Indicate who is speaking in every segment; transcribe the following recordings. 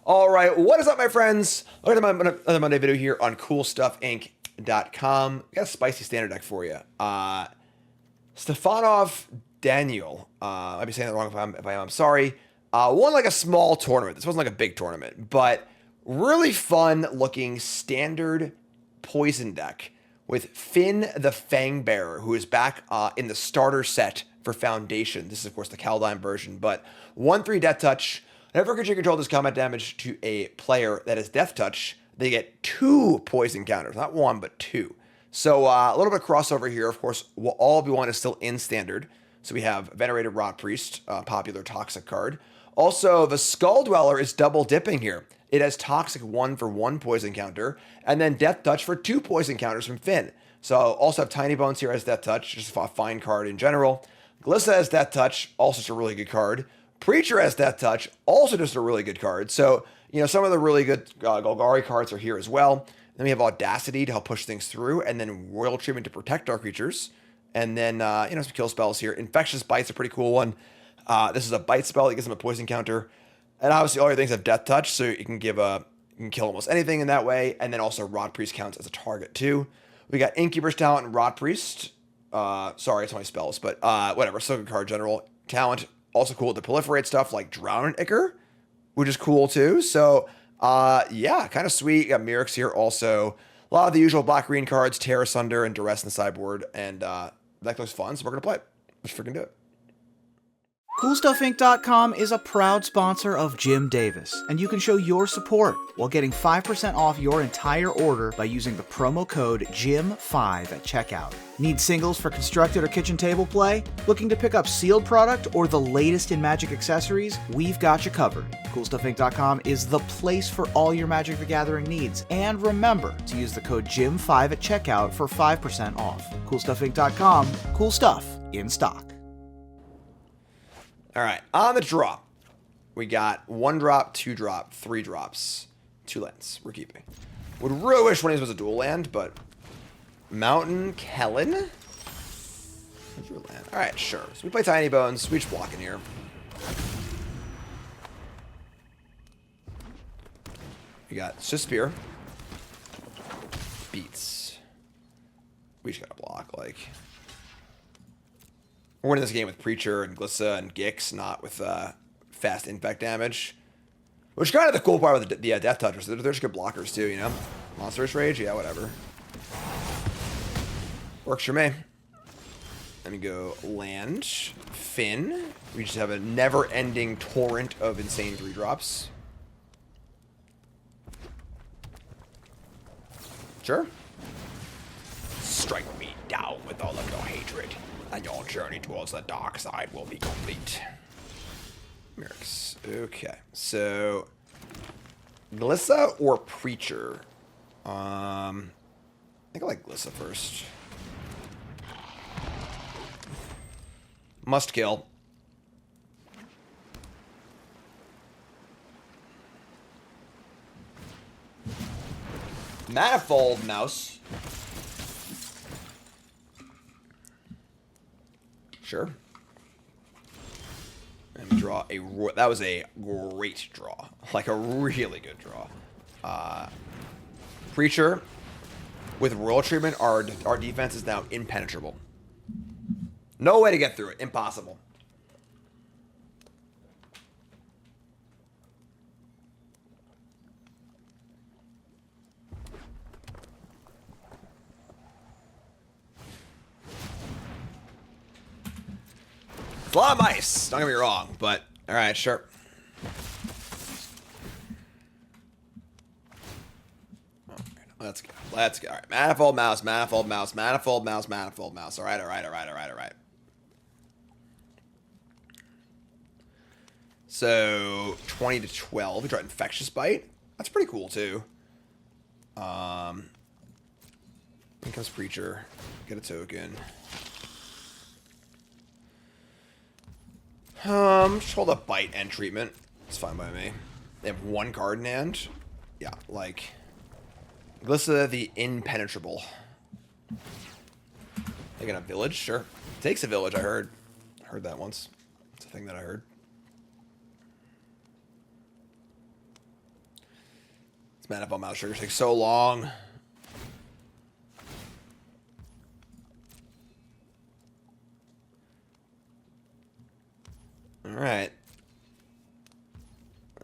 Speaker 1: All right, what is up, my friends? Welcome to another Monday video here on CoolStuffInc.com. Got a spicy standard deck for you. Stepanov, Danyil. I might be saying that wrong if I am. I'm sorry. Won like a small tournament. This wasn't like a big tournament, but really fun looking standard poison deck with Fynn the Fangbearer, who is back in the starter set for Foundation. This is, of course, the Kaldheim version, but 1/3 Death Touch. Whenever a creature controls combat damage to a player that is Death Touch, they get 2 poison counters. Not 1, but 2. So a little bit of crossover here. Of course, all we want is still in standard. So we have Venerated Rotpriest, popular toxic card. Also, the Skulldweller is double dipping here. It has Toxic 1 for 1 poison counter, and then Death Touch for 2 poison counters from Fynn. So also have Tinybones here as Death Touch, just a fine card in general. Glissa as Death Touch, also just a really good card. Preacher as Death Touch, also just a really good card. So, you know, some of the really good Golgari cards are here as well. Then we have Audacity to help push things through, and then Royal Treatment to protect our creatures. And then, you know, some kill spells here. Infectious Bite's a pretty cool one. This is a bite spell that gives them a poison counter. And obviously all your things have Death Touch, so you can give you can kill almost anything in that way. And then also Rotpriest counts as a target too. We got Innkeeper's Talent and Rotpriest. Sorry, it's only spells, but whatever. So good card general. Talent. Also cool to proliferate stuff like Drown and Ichor, which is cool too. So, yeah, kind of sweet. Got Mirrex here also. A lot of the usual black-green cards, Tear Asunder and Duress in the sideboard. And that looks fun, so we're going to play it. Let's freaking do it.
Speaker 2: CoolStuffInc.com is a proud sponsor of Jim Davis, and you can show your support while getting 5% off your entire order by using the promo code JIM5 at checkout. Need singles for constructed or kitchen table play? Looking to pick up sealed product or the latest in Magic accessories? We've got you covered. CoolStuffInc.com is the place for all your Magic the Gathering needs. And remember to use the code JIM5 at checkout for 5% off. CoolStuffInc.com, cool stuff in stock.
Speaker 1: All right, on the draw, we got 1 drop, 2 drop, 3 drops, 2 lands. We're keeping. Would really wish one of these was a dual land, but Mountain Kellen. Where's your land? All right, sure. So we play Tinybones. We just block in here. We got Spear. Beats. We just gotta block like. We're winning this game with Preacher and Glissa and Gix, not with fast infect damage. Which is kind of the cool part with the Death Touchers. They're just good blockers too, you know? Monstrous Rage? Yeah, whatever. Works for me. Let me go land. Fynn. We just have a never-ending torrent of insane 3 drops. Sure. Strike me down with all of your hatred, and your journey towards the dark side will be complete. Mirrex. Okay, so Glissa or Preacher? I think I like Glissa first. Must kill. Manifold Mouse. Sure. And draw a... That was a great draw. Like a really good draw. Preacher. With Royal Treatment, our defense is now impenetrable. No way to get through it. Impossible. It's a lot of mice, don't get me wrong, but alright, sure. Let's go. Let's go. Alright. Manifold Mouse, Manifold Mouse, Manifold Mouse, Manifold Mouse. Alright, alright, alright, alright, alright. So 20 to 12. We draw Infectious Bite. That's pretty cool too. In comes Preacher. Get a token. Just hold up Bite and Treatment. It's fine by me. They have 1 card in hand. Yeah, like Glissa the Impenetrable. Taking a village, sure. Takes a village, I heard. Heard that once. It's a thing that I heard. Manifold Mouse Triggers take so long. Alright.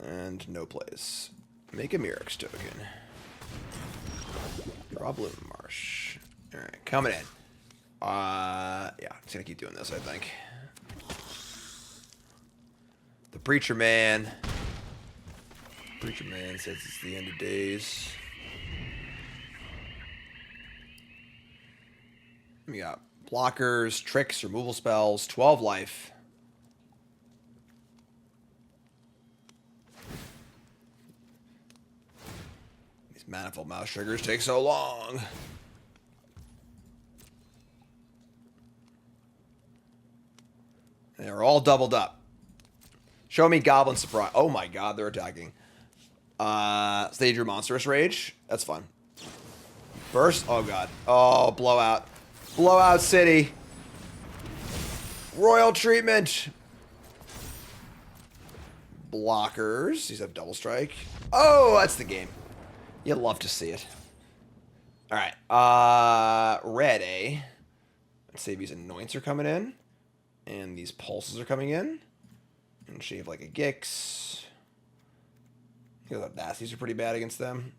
Speaker 1: And no plays. Make a Mirrex token. Draw Blooming Marsh. Alright, coming in. Yeah, just gonna keep doing this, I think. The Preacher Man. Preacher Man says it's the end of days. We got blockers, tricks, removal spells, 12 life. These Manifold Mouse Triggers take so long. They're all doubled up. Show me Goblin Surprise. Oh my god, they're attacking. So they drew Monstrous Rage. That's fun. Burst. Oh god. Oh, Blowout. Blowout City. Royal Treatment. Blockers. These have Double Strike. Oh, that's the game. You love to see it. Alright. Red, eh? Let's see if these Anoints are coming in. And these Pulses are coming in. And shave like a Gix. Those Audacities are pretty bad against them.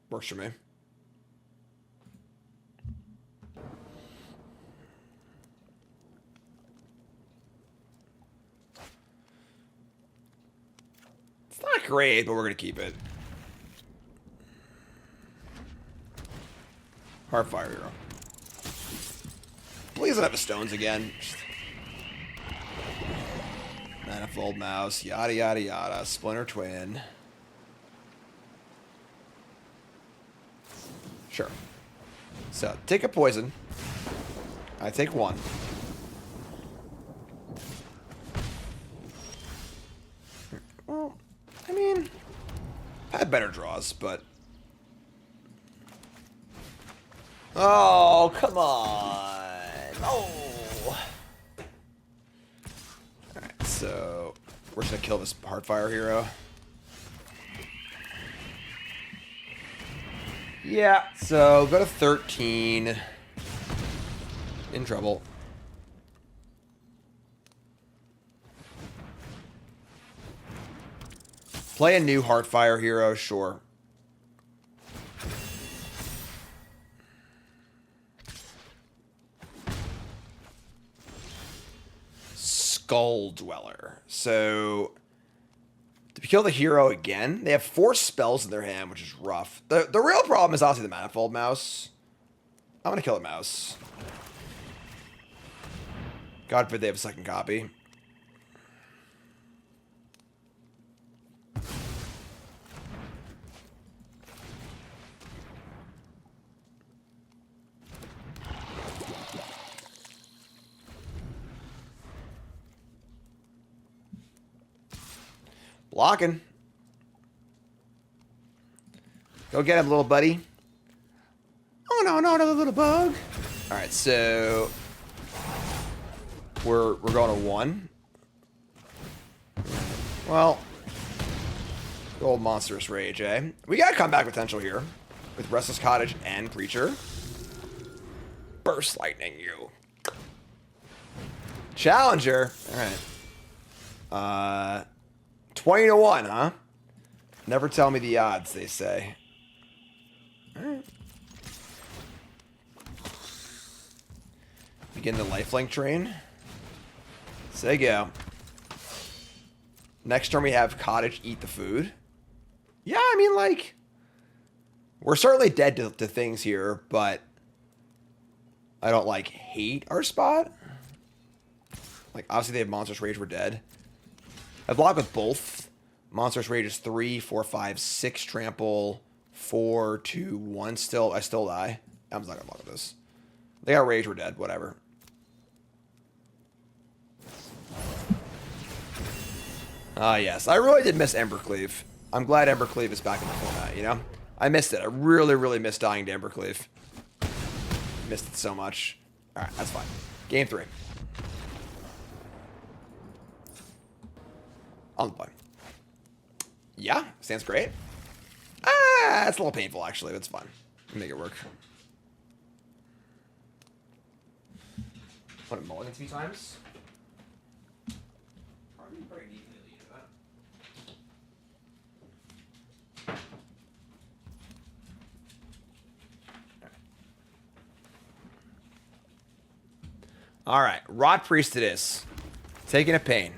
Speaker 1: Works for me. It's not great, but we're going to keep it. Heartfire Hero. Please don't have the stones again. Manifold Mouse, yada yada yada. Splinter Twin. Sure. So, take a poison. I take one. Well, I mean, I had better draws, but... Oh, come on. Oh. Alright, so we're just gonna kill this Heartfire Hero. Yeah, so go to 13. In trouble. Play a new Heartfire Hero, sure. Skulldweller. So, to kill the hero again, they have 4 spells in their hand, which is rough. The real problem is obviously the Manifold Mouse. I'm going to kill the mouse. God forbid they have a second copy. Blocking. Go get him, little buddy. Oh no, no, another little bug. All right, so we're going to 1. Well, old Monstrous Rage, eh? We got comeback potential here with Restless Cottage and Preacher. Burst Lightning you. Challenger. All right. 20-1, huh? Never tell me the odds, they say. Alright. Begin the lifelink train. Say go. Next turn we have Cottage eat the food. Yeah, I mean, like, we're certainly dead to things here, but I don't, like, hate our spot. Like, obviously they have Monstrous Rage, we're dead. I block with both. Monstrous Rage is 3, 4, 5, 6 trample, 4, 2, 1. Still, I still die. I'm just not gonna block with this. They got Rage, we're dead. Whatever. Ah, yes. I really did miss Embercleave. I'm glad Embercleave is back in the format, you know? I missed it. I really, really missed dying to Embercleave. Missed it so much. Alright, that's fine. Game 3. On the play. Yeah, stands great. It's a little painful, actually. But it's fine. Make it work. Want to mulligan 3 times? Probably very neatly to that. All right, Rotpriest it is. Taking a pain.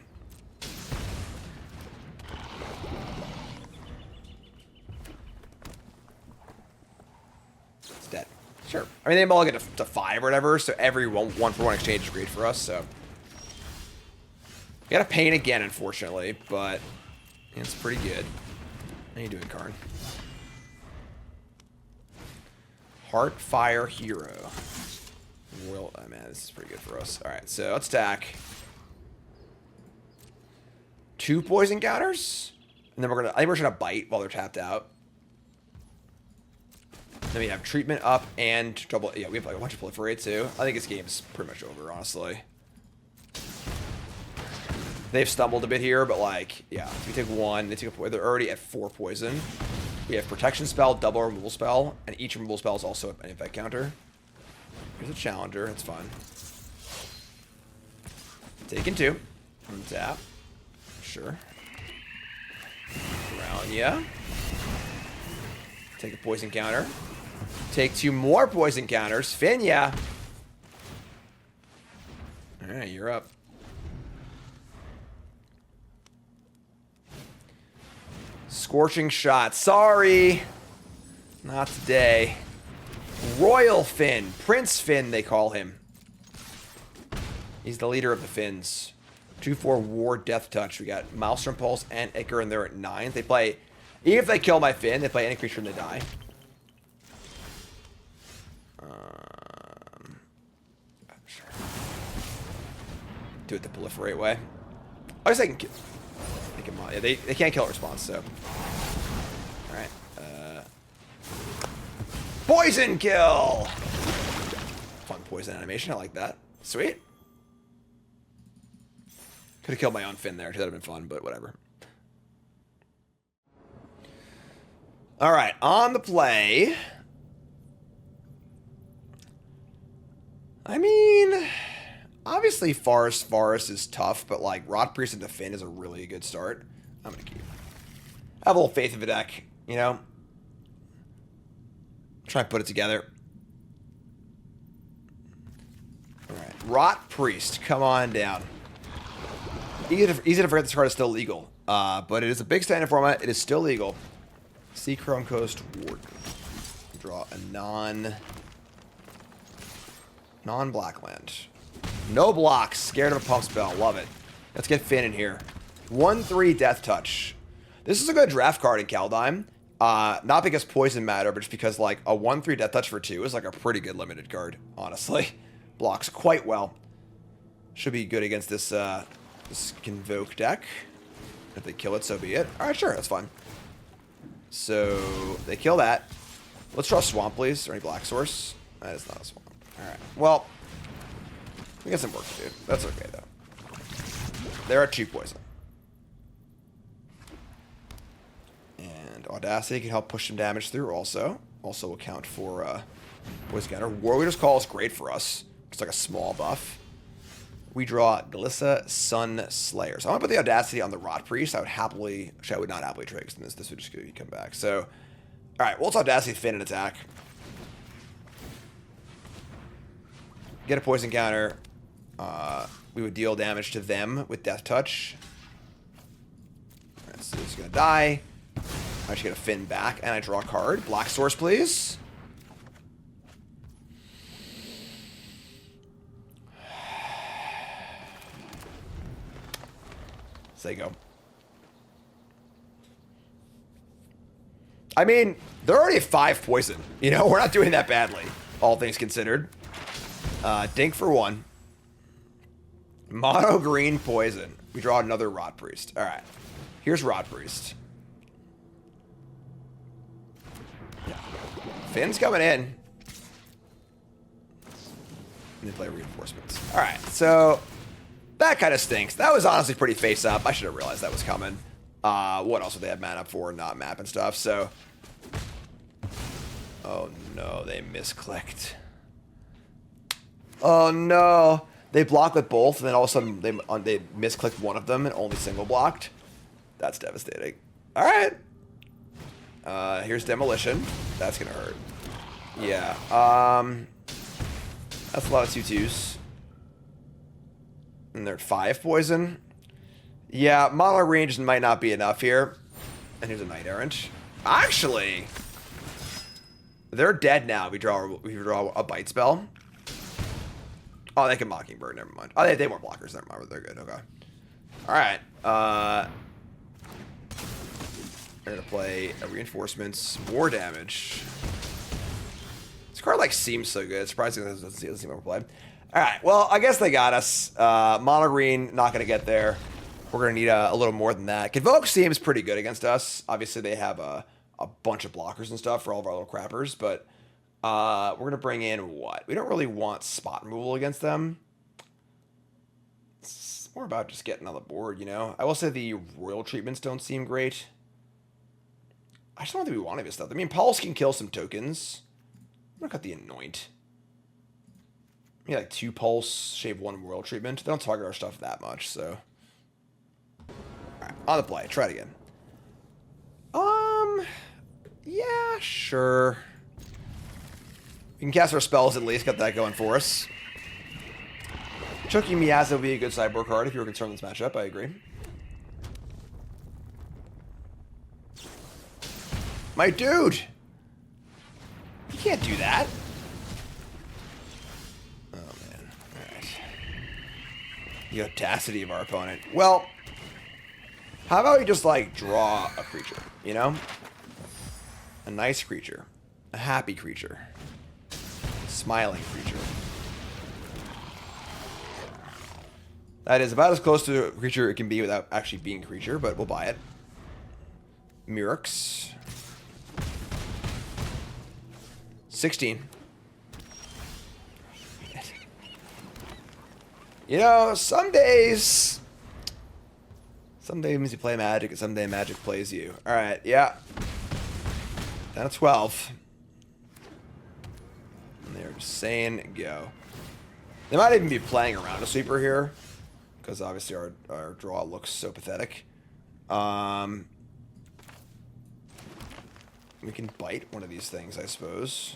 Speaker 1: It's dead. Sure. I mean, they all get to 5 or whatever, so every one for one exchange is great for us, so. Got a pain again, unfortunately, but it's pretty good. How you doing, Karn? Heartfire Hero. Well, oh man, this is pretty good for us. Alright, so let's stack 2 poison counters. And then I think we're gonna bite while they're tapped out. Then we have treatment up and double. Yeah, we have like a bunch of proliferate too. I think this game's pretty much over, honestly. They've stumbled a bit here, but like, yeah, if we take 1, they take a they're already at 4 poison. We have protection spell, double removal spell, and each removal spell is also an infect counter. Here's a challenger, it's fine. Taking 2. Untap. Sure. Around, yeah. Take a poison counter. Take 2 more poison counters. Fynn, yeah. Alright, you're up. Scorching shot. Sorry. Not today. Royal Fynn. Prince Fynn, they call him. He's the leader of the Finns. 2/4 War Death Touch. We got Maelstrom Pulse and Ichor, and they're at 9. They play, even if they kill my Fynn, they play any creature and they die. Sure. Do it the proliferate way. I guess I can kill. Yeah, they can't kill a response, so. Alright. Poison kill! Fun poison animation, I like that. Sweet. Could have killed my own Fynn there, that would have been fun, but whatever. Alright, on the play. I mean, obviously Forest is tough, but like Rotpriest into Fynn is a really good start. I'm gonna keep. I have a little faith in the deck, you know? Try and put it together. Alright, Rotpriest, come on down. Easy to forget this card is still legal. But it is a big standard format. It is still legal. Sea Chrome Coast Warden. Draw a non-black land. No blocks. Scared of a pump spell. Love it. Let's get Fynn in here. 1/3 Death Touch. This is a good draft card in Kaldheim. Not because poison matter, but just because like a 1/3 Death Touch for 2 is like a pretty good limited card, honestly. Blocks quite well. Should be good against this this Convoke deck. If they kill it, so be it. Alright, sure, that's fine. So they kill that. Let's draw a swamp, please. Or any black source. That is not a swamp. Alright. Well, we got some work to do. That's okay though. They're at 2 poison. And Audacity can help push some damage through also. Also account for poison counter. Warrior's Call is great for us. It's like a small buff. We draw Glissa Sunslayer. So I want to put the Audacity on the Rotpriest. I would not happily trade, because this would just come back. So, alright, well, it's Audacity, Fynn, and attack. Get a poison counter. We would deal damage to them with Death Touch. Alright, so he's going to die. I should get a Fynn back, and I draw a card. Black source, please. There you go. I mean, they're already at 5 poison. You know, we're not doing that badly, all things considered. Dink for 1. Mono green poison. We draw another Rotpriest. All right. Here's Rotpriest. Yeah. Finn's coming in. And they play reinforcements. All right. So that kind of stinks. That was honestly pretty face up. I should have realized that was coming. What else would they have mana for? Not map and stuff. So Oh no, they misclicked. Oh no. They blocked with both, and then all of a sudden they misclicked one of them and only single blocked. That's devastating. Alright. Here's Demolition. That's gonna hurt. Yeah. That's a lot of 2/2s. And they're at 5 poison. Yeah, mono range might not be enough here. And here's a Knight Errant. Actually, they're dead now. We draw a bite spell. Oh, they can Mockingbird. Never mind. Oh, they weren't blockers. Never mind. They're good. Okay. All right. They're gonna play a Reinforcements. More damage. This card like seems so good. Surprisingly, it doesn't seem overplayed. All right. Well, I guess they got us. Mono green not gonna get there. We're going to need a little more than that. Convoke seems pretty good against us. Obviously, they have a bunch of blockers and stuff for all of our little crappers. But we're going to bring in what? We don't really want spot removal against them. It's more about just getting on the board, you know? I will say the royal treatments don't seem great. I just don't think we want any of this stuff. I mean, Pulse can kill some tokens. I'm going to cut the Anoint. Maybe like 2 Pulse, shave 1 royal treatment. They don't target our stuff that much, so... Alright, on the play. Try it again. Yeah, sure. We can cast our spells at least. Got that going for us. Chucky Miyaza would be a good sideboard card if you were concerned with this matchup. I agree. My dude! You can't do that. Oh, man. Alright. The audacity of our opponent. Well... How about we just, like, draw a creature, you know? A nice creature. A happy creature. A smiling creature. That is about as close to a creature it can be without actually being a creature, but we'll buy it. Mirrex. 16. You know, some days you play Magic, and someday Magic plays you. Alright, yeah. Down to 12. And they're just saying go. They might even be playing around a sweeper here, because obviously our draw looks so pathetic. We can bite one of these things, I suppose.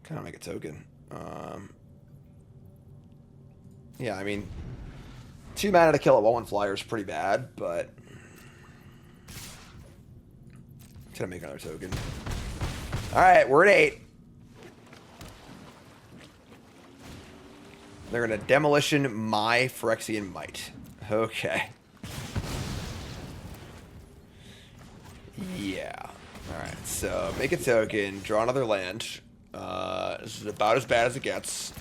Speaker 1: Kind of make a token. Yeah, I mean, 2 mana to kill a 1/1 flyer is pretty bad, but gonna make another token. All right, we're at 8. They're gonna demolition my Phyrexian Might. Okay. Yeah. All right. So make a token, draw another land. This is about as bad as it gets.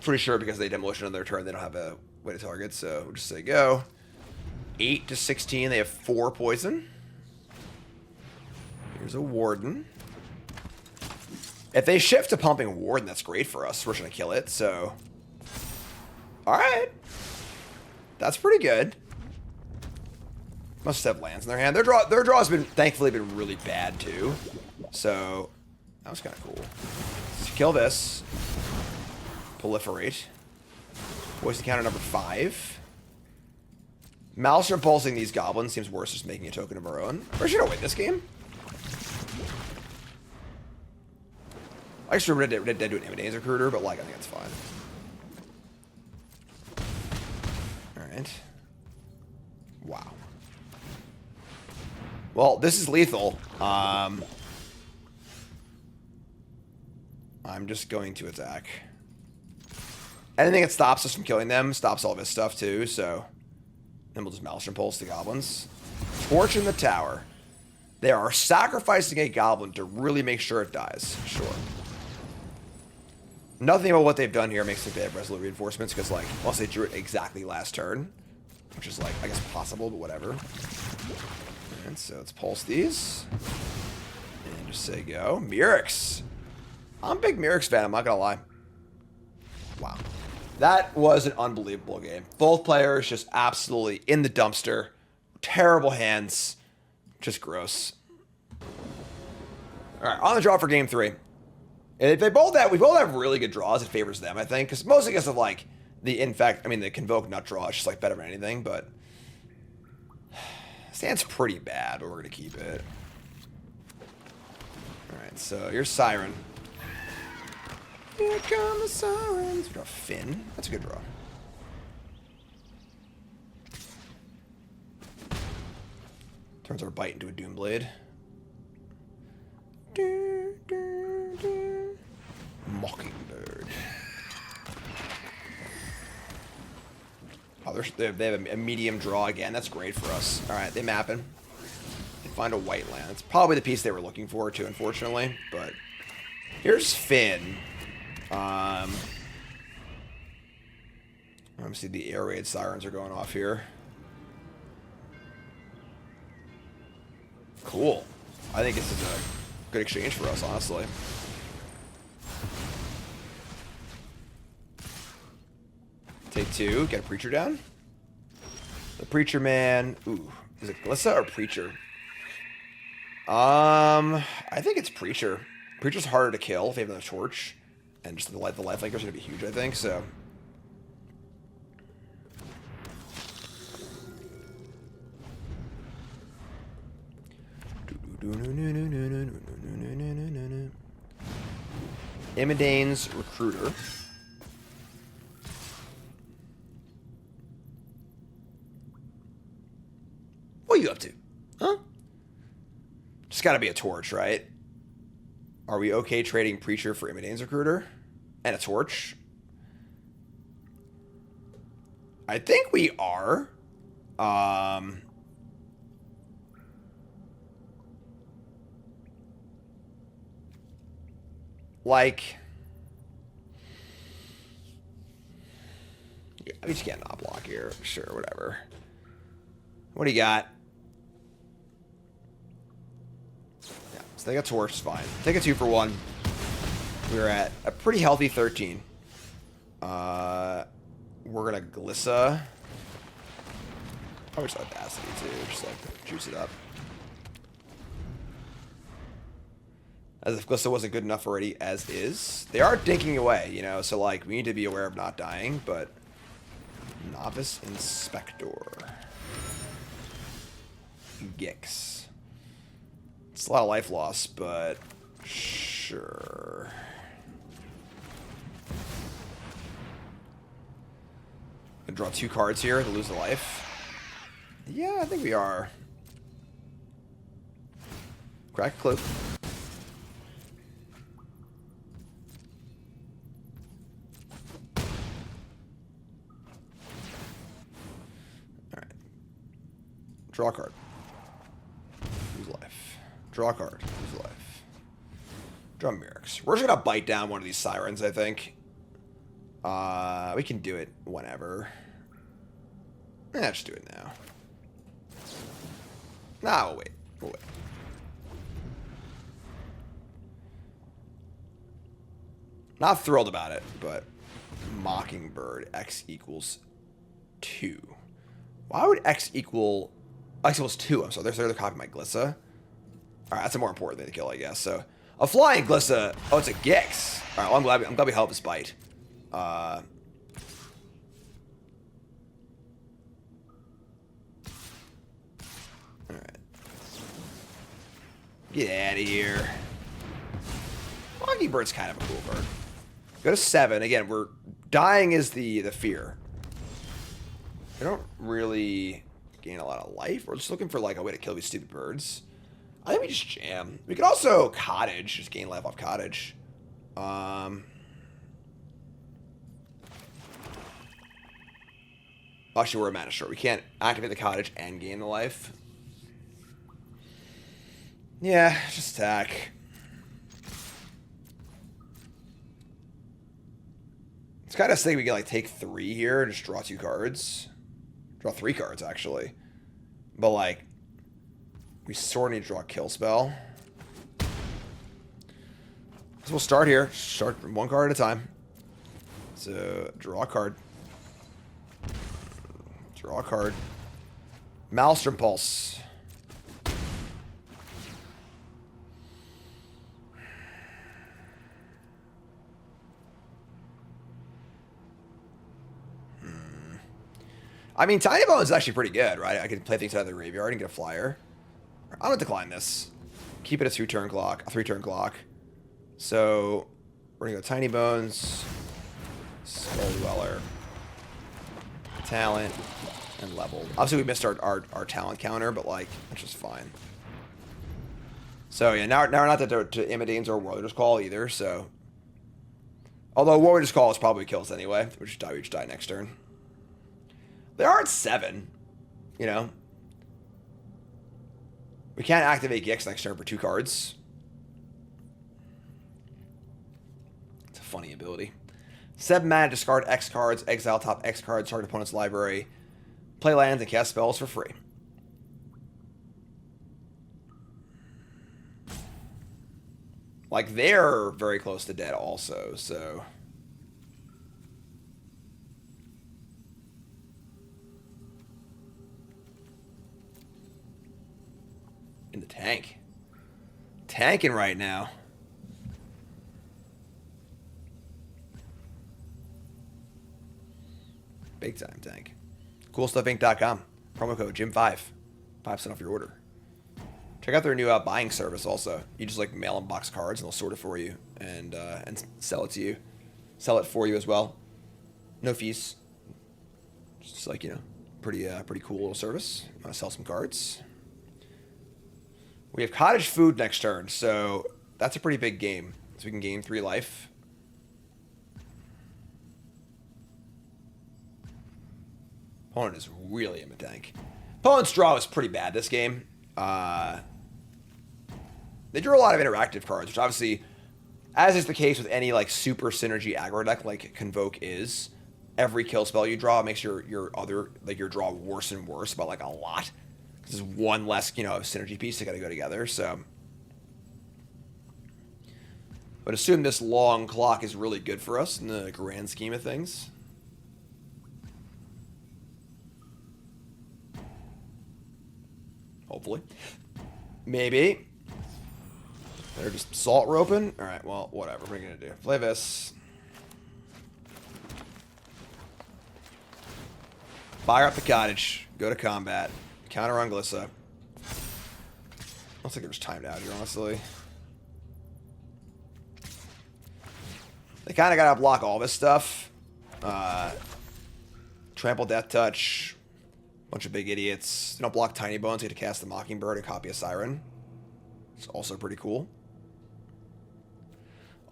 Speaker 1: Pretty sure because they demolition on their turn, they don't have a way to target, so we'll just say go. 8 to 16, they have 4 poison. Here's a Warden. If they shift to pumping Warden, that's great for us. We're just gonna kill it, so... Alright. That's pretty good. Must have lands in their hand. Their draw's been, thankfully, been really bad, too. So, that was kind of cool. Let's kill this. Proliferate. Poison counter number 5. Maelstrom Pulsing these goblins seems worse just making a token of our own. We're gonna win this game. I just remember Red Dead do an Imitating Recruiter, but like I think that's fine. Alright. Wow. Well, this is lethal. I'm just going to attack. Anything that stops us from killing them stops all of his stuff too, so... Then we'll just Maelstrom Pulse the goblins. Torch in the tower. They are sacrificing a goblin to really make sure it dies. Sure. Nothing about what they've done here makes me think they have resolute reinforcements, because, like, unless they drew it exactly last turn, which is, like, I guess possible, but whatever. And so let's pulse these. And just say go. Mirrex. I'm a big Mirrex fan, I'm not gonna lie. That was an unbelievable game. Both players just absolutely in the dumpster. Terrible hands. Just gross. All right, on the draw for game 3. And we both have really good draws. It favors them, I think, because mostly because of like the Convoke Nut draw is just like better than anything. But stand's pretty bad, but we're gonna keep it. All right, so here's Siren. Here come the sirens. We draw Fynn. That's a good draw. Turns our Bite into a Doomblade. Mockingbird. Oh, they have a medium draw again. That's great for us. All right, they mapping. They find a white land. It's probably the piece they were looking for too, unfortunately. But here's Fynn. Obviously the air raid sirens are going off here. Cool. I think this is a good exchange for us, honestly. Take 2, get a Preacher down. The Preacher man. Ooh, is it Glissa or Preacher? I think it's Preacher. Preacher's harder to kill if they have another torch. And just the lifelink is going to be huge, I think, so. Imidane's Recruiter. What are you up to? Huh? Just gotta be a torch, right? Are we okay trading Preacher for Imidane's Recruiter? And a torch? I think we are. Like... Yeah, we just can't not block here. Sure, whatever. What do you got? Yeah, so take a torch, is fine. Take a 2 for 1. We're at a pretty healthy 13. We're gonna Glissa. Probably just Audacity too, just like juice it up. As if Glissa wasn't good enough already as is. They are dinking away, you know, so like we need to be aware of not dying, but Novice Inspector. Gix. It's a lot of life loss, but sure. Gonna draw 2 cards here to lose a life. Yeah, I think we are. Crack a clue. Alright. Draw a card. Lose life. Draw a card. Lose life. Draw Mirrex. We're just gonna bite down one of these sirens, I think. We can do it whenever. Just do it now. Nah, we'll wait. We'll wait. Not thrilled about it, but Mockingbird X equals 2. Why would X equals 2? I'm sorry, they're copying my Glissa. Alright, that's a more important thing to kill, I guess. So a flying Glissa. Oh, it's a Gix. Alright, well, I'm glad we held this bite. Alright. Get out of here. Monkeybird's kind of a cool bird. Go to 7. Again, we're dying is the fear. I don't really gain a lot of life. We're just looking for like a way to kill these stupid birds. I think we just jam. We could also Cottage, just gain life off Cottage. Actually, we're a mana short. We can't activate the Cottage and gain the life. Yeah, just attack. It's kind of sick we can like take 3 here and just draw 2 cards. Draw 3 cards, actually. But like, we sort of need to draw a kill spell. So we'll start here. Start from 1 card at a time. So, draw a card. Draw a card. Maelstrom Pulse. I mean, Tinybones is actually pretty good, right? I can play things out of the graveyard and get a flyer. I'm going to decline this. Keep it a 3-turn clock. So, we're going to go Tinybones, Skulldweller, Talent, and Leveled. Obviously, we missed our talent counter, but, like, that's just fine. So, yeah, now we're not to Imidanes or Warlorder's Call either, so... Although Warlorder's Call is probably kills anyway. We just die next turn. They are at 7, you know. We can't activate Gix next turn for 2 cards. It's a funny ability. 7 mana, discard X cards, exile top X cards, target opponent's library, play lands, and cast spells for free. Like, they're very close to dead also, so... In the tank. Tanking right now. Big time tank. CoolStuffInc.com. Promo code GYM5. 5% off your order. Check out their new buying service also. You just like mail them box cards and they'll sort it for you and sell it to you. Sell it for you as well. No fees. Just like, you know, pretty cool little service. Sell some cards. We have Cottage Food next turn, so that's a pretty big game. So we can gain 3 life. Opponent is really in the tank. Opponent's draw was pretty bad this game. They drew a lot of interactive cards, which obviously, as is the case with any like super synergy aggro deck like Convoke is, every kill spell you draw makes your draw worse and worse by like a lot. There's one less, you know, synergy piece that got to go together, so. But assume this long clock is really good for us in the grand scheme of things. Hopefully. Maybe. They're just salt roping. Alright, well, whatever. What are you going to do? Play this. Fire up the cottage. Go to combat. Counter on Glissa. Looks like they're just timed out here, honestly. They kind of got to block all this stuff. Trample Death Touch. Bunch of big idiots. They don't block Tinybones. They get to cast the Mockingbird and copy a Siren. It's also pretty cool.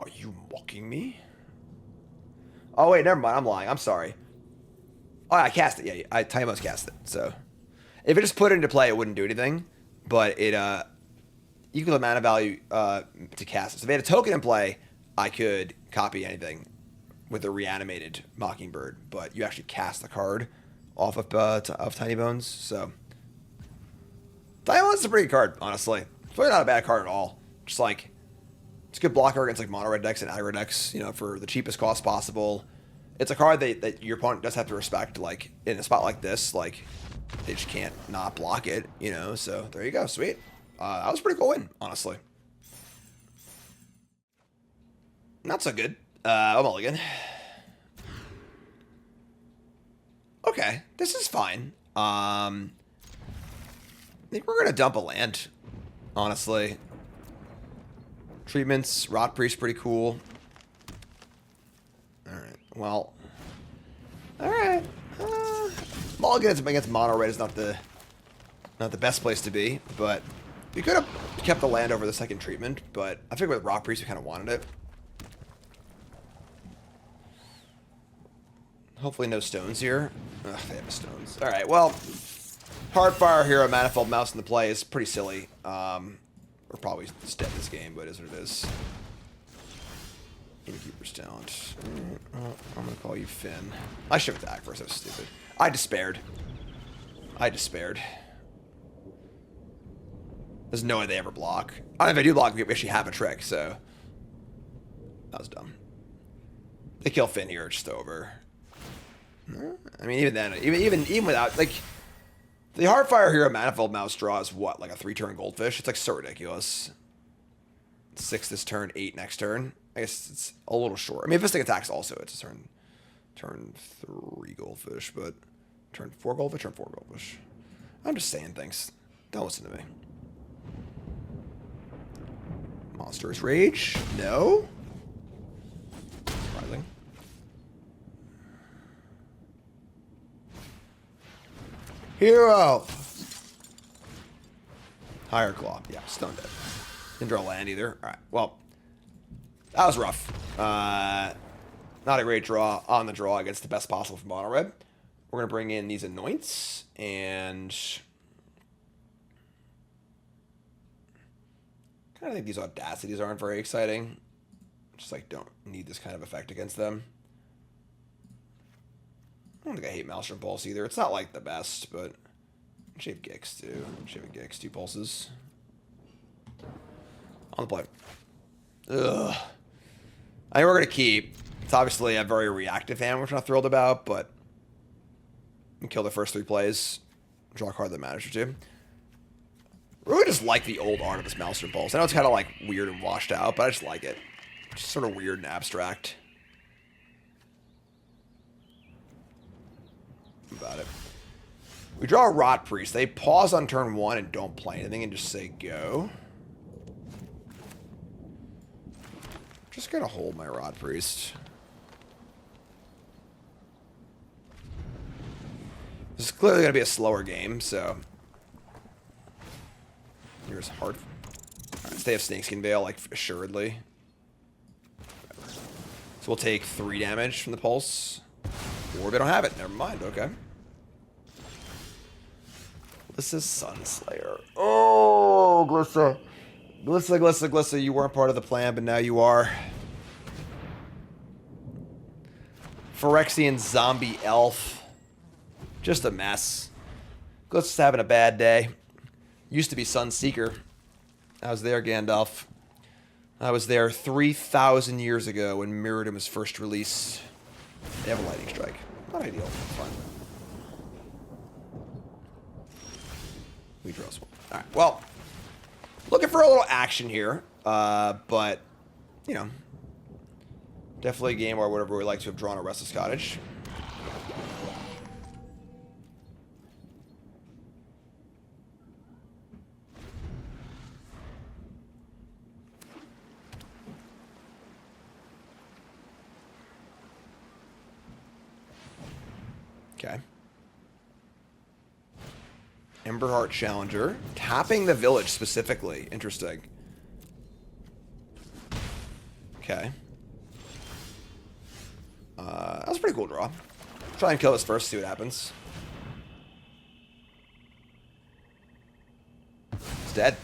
Speaker 1: Are you mocking me? Oh, wait, never mind. I'm lying. I'm sorry. Oh, I cast it. Yeah, Tinybones cast it, so... If it just put it into play, it wouldn't do anything, but it equal the mana value to cast it. So if they had a token in play, I could copy anything with a reanimated Mockingbird, but you actually cast the card off of Tinybones. So Tinybones is a pretty good card, honestly. It's really not a bad card at all. Just like it's a good blocker against like mono red decks and aggro decks, you know, for the cheapest cost possible. It's a card that your opponent does have to respect. Like in a spot like this, like. They just can't not block it, you know, so there you go. Sweet. That was a pretty cool win, honestly. Not so good. Mulligan. Okay, this is fine. I think we're going to dump a land, honestly. Treatments, Rotpriest, pretty cool. Alright, well. Alright. Mulligan against mono red is not the best place to be, but we could have kept the land over the second treatment, but I think with Rotpriest we kind of wanted it. Hopefully no stones here. Ugh, they have stones. Alright, well, Heartfire Hero Manifold Mouse in the play is pretty silly. We're probably just dead this game, but it is what it is. Innkeeper's talent. I'm gonna call you Fynn. I should have attacked first, that was stupid. I despaired. There's no way they ever block. I don't know if I do block, we actually have a trick, so. That was dumb. They kill Fynn here, it's just over. I mean, even then, even without, like, the Heartfire Hero Manifold Mouse draw is what, like a 3-turn Goldfish? It's like so ridiculous. 6 this turn, 8 next turn. I guess it's a little short. I mean, if this thing attacks also, it's a turn 3 Goldfish, but turn 4 Goldfish, turn 4 Goldfish. I'm just saying things. Don't listen to me. Monstrous Rage? No? Surprising. Hero! Higher Claw. Yeah, Stone Dead. Didn't draw land either. Alright, well. That was rough. Not a great draw on the draw against the best possible from Mono Red. We're going to bring in these Anoints, and kind of think these Audacities aren't very exciting. Just like don't need this kind of effect against them. I don't think I hate Maelstrom Pulse either. It's not like the best, but Shape Gix too. Shape Gix, 2 pulses. On the play. Ugh. I think we're going to keep. It's obviously a very reactive hand, which I'm not thrilled about, but kill the first 3 plays. Draw a card that matters or 2. Really just like the old art of this Maelstrom Pulse. I know it's kind of like weird and washed out, but I just like it. It's just sort of weird and abstract. About it. We draw a Rotpriest. They pause on turn 1 and don't play anything and just say go. Just gonna hold my Rotpriest. This is clearly gonna be a slower game, so here's hard. Alright, so they have Snakeskin Veil, like assuredly. So we'll take 3 damage from the pulse. Or they don't have it. Never mind. Okay. Glissa Sunslayer. Oh, Glissa. Glissa, Glissa, Glissa. You weren't part of the plan, but now you are. Phyrexian Zombie Elf. Just a mess. Glissa's having a bad day. Used to be Sunseeker. I was there, Gandalf. I was there 3,000 years ago when Mirrodin was first released. They have a Lightning Strike. Not ideal. Fine. We draw one. Alright, well. Looking for a little action here. But, you know. Definitely a game where whatever we like to have drawn a Restless Cottage. Okay. Emberheart Challenger. Tapping the village specifically. Interesting. Okay. That was a pretty cool draw. Try and kill this first, see what happens. It's dead.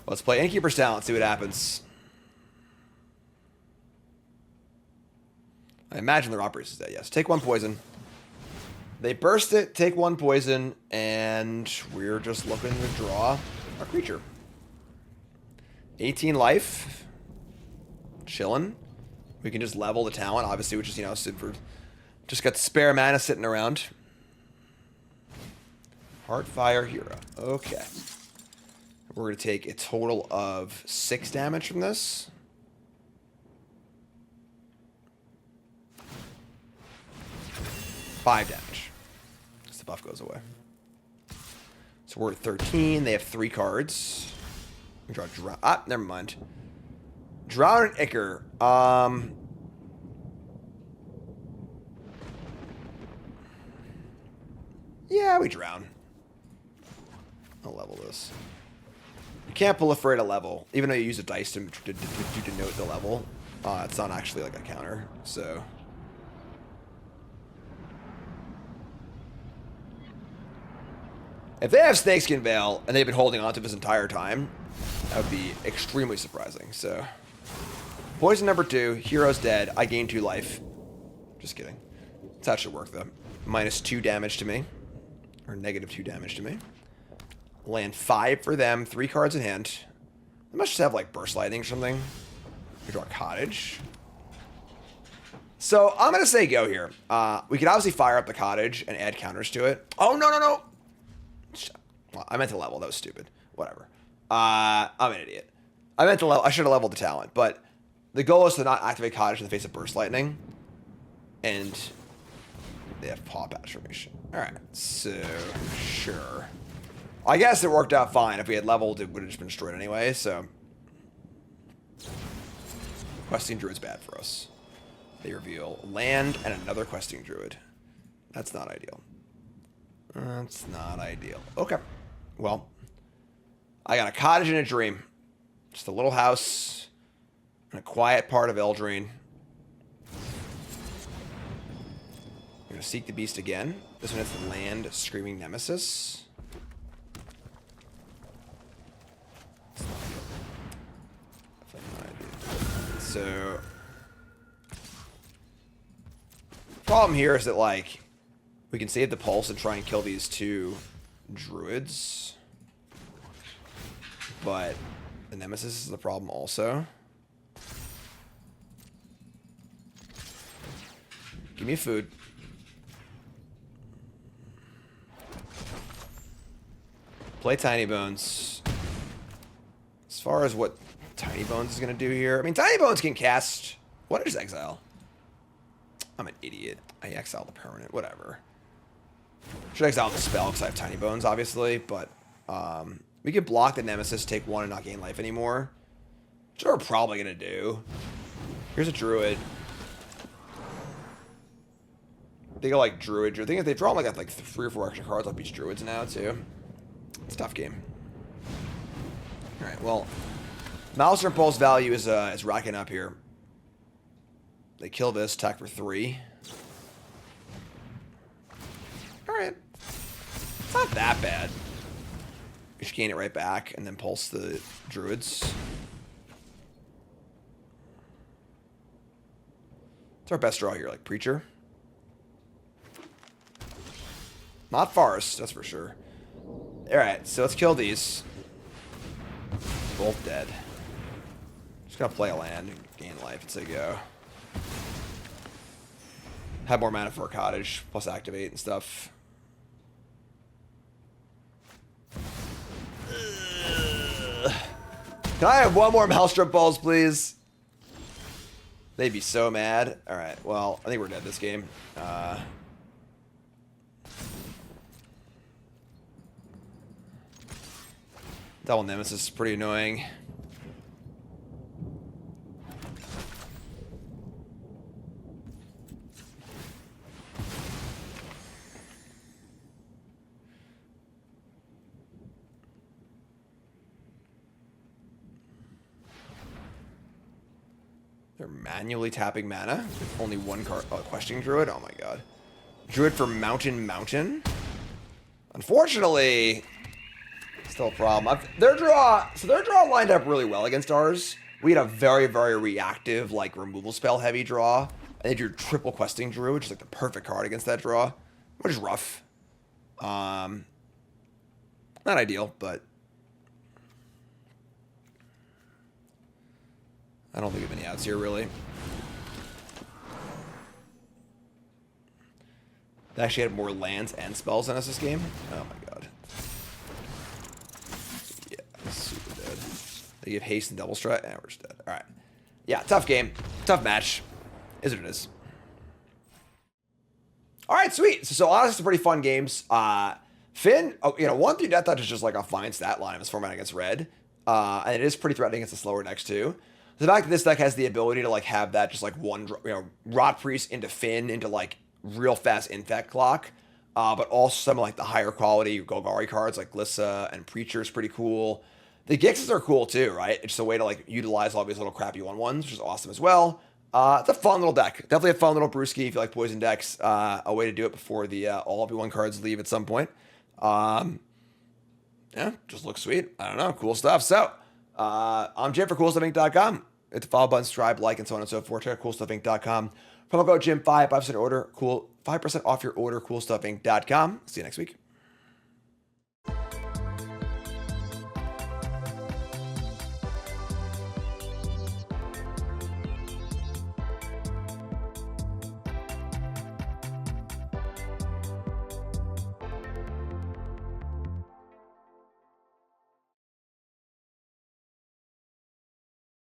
Speaker 1: Let's play Innkeeper's Talent, see what happens. I imagine the Rotpriest is dead, yes. Take 1 poison. They burst it, take 1 poison, and we're just looking to draw a creature. 18 life. Chillin'. We can just level the talent, obviously, which is, you know, just got spare mana sitting around. Heartfire Hero. Okay. We're going to take a total of 6 damage from this. Five damage. As the buff goes away. So we're at 13. They have 3 cards. We draw Drown. Ah, never mind. Drown and Ichor. Yeah, we drown. I'll level this. You can't proliferate a level, even though you use a dice to denote the level. It's not actually like a counter, so. If they have Snakeskin Veil and they've been holding on to this entire time, that would be extremely surprising. So, poison number 2, hero's dead. I gain 2 life. Just kidding. That should work though. -2 damage to me, or -2 damage to me. Land 5 for them. 3 cards in hand. They must just have like Burst Lightning or something. We draw a Cottage. So I'm going to say go here. We could obviously fire up the cottage and add counters to it. Oh, no. Well, I meant to level. That was stupid. Whatever. I'm an idiot. I meant to level. I should have leveled the talent. But the goal is to not activate cottage in the face of burst lightning. And they have Pawpatch Formation. All right. So, sure. I guess it worked out fine. If we had leveled, it would have just been destroyed anyway. So, Questing Druid's bad for us. They reveal land and another Questing Druid. That's not ideal. That's not ideal. Okay. Well, I got a cottage and a dream. Just a little house in a quiet part of Eldrine. We're going to seek the beast again. This one has land Screaming Nemesis. So, problem here is that, like, we can save the pulse and try and kill these two druids. But the Nemesis is the problem also. Give me food. Play Tinybones. As far as what Tinybones is going to do here, I mean, Tinybones can cast... What is Exile? I'm an idiot. I exiled the permanent. Whatever. Should exile the spell because I have Tinybones, obviously. But we could block the Nemesis, take one, and not gain life anymore. Which we're probably going to do. Here's a Druid. They go like Druid. I think if they draw like 3 or 4 extra cards, I'll beat Druids now too. It's a tough game. All right, well, Maelstrom Pulse value is racking up here. They kill this, attack for 3. All right, it's not that bad. We should gain it right back and then pulse the Druids. It's our best draw here, like Preacher. Not Forest, that's for sure. Alright, so let's kill these. Both dead. Just gonna play a land and gain life and say go. Have more mana for a cottage, plus activate and stuff. Can I have one more Maelstrom Pulse, please? They'd be so mad. Alright, well, I think we're dead this game. Double Nemesis is pretty annoying. They're manually tapping mana with only one card. Oh, Questing Druid? Oh my god. Druid for Mountain. Unfortunately, still a problem. Their draw lined up really well against ours. We had a very, very reactive, like, removal spell heavy draw. And they drew triple Questing Druid, which is like the perfect card against that draw. Which is rough. Not ideal, but I don't think of any outs here, really. They actually had more lands and spells than us this game. Oh my god. Yeah, super dead. They give haste and double strike. Yeah, we're just dead. Alright. Yeah, tough game. Tough match. Is what it is. Alright, sweet. So honestly, some pretty fun games. Fynn, 1 through Death Touch is just like a fine stat line of his format against red. And it is pretty threatening against the slower decks too. The fact that this deck has the ability to like have that just like one, Rotpriest into Fynn into like real fast infect clock, but also some of like the higher quality Golgari cards like Glissa and Preacher is pretty cool. The Gixes are cool too, right? It's just a way to like utilize all these little crappy 1/1s, which is awesome as well. It's a fun little deck. Definitely a fun little brewski if you like poison decks. A way to do it before the all V1 cards leave at some point. Yeah, just looks sweet. I don't know, cool stuff. So, I'm Jim for CoolStuffInc.com. Hit the follow button, subscribe, like, and so on and so forth. Check out CoolStuffInc.com. Promo code Jim5, 5% order, 5% off your order, CoolStuffInc.com. See you next week.